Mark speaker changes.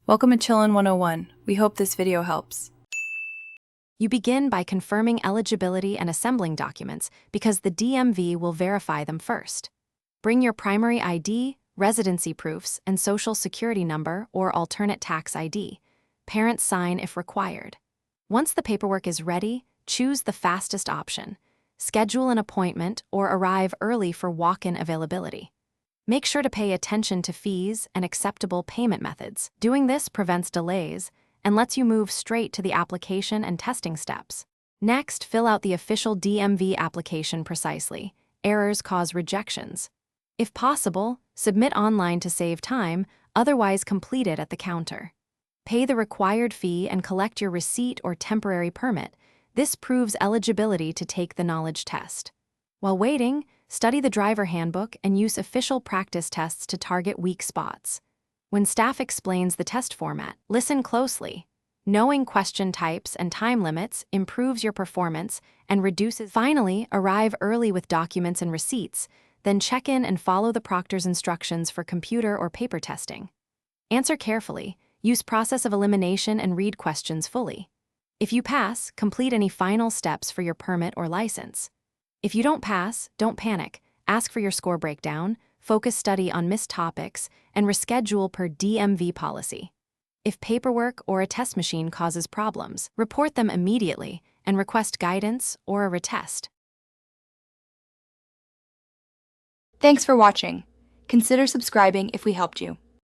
Speaker 1: Welcome to Chillin' 101. We hope this video helps.
Speaker 2: You begin by confirming eligibility and assembling documents because the DMV will verify them first. Bring your primary ID, residency proofs, and social security number or alternate tax ID. Parents sign if required. Once the paperwork is ready, choose the fastest option. Schedule an appointment or arrive early for walk-in availability. Make sure to pay attention to fees and acceptable payment methods. Doing this prevents delays and lets you move straight to the application and testing steps. Next, fill out the official DMV application precisely. Errors cause rejections. If possible, submit online to save time, otherwise complete it at the counter. Pay the required fee and collect your receipt or temporary permit. This proves eligibility to take the knowledge test. While waiting, study the driver handbook and use official practice tests to target weak spots. When staff explains the test format, listen closely. Knowing question types and time limits improves your performance and reduces. Finally, arrive early with documents and receipts, then check in and follow the proctor's instructions for computer or paper testing. Answer carefully, use process of elimination and read questions fully. If you pass, complete any final steps for your permit or license. If you don't pass, don't panic. Ask for your score breakdown, focus study on missed topics, and reschedule per DMV policy. If paperwork or a test machine causes problems, report them immediately and request guidance or a retest.
Speaker 3: Thanks for watching. Consider subscribing if we helped you.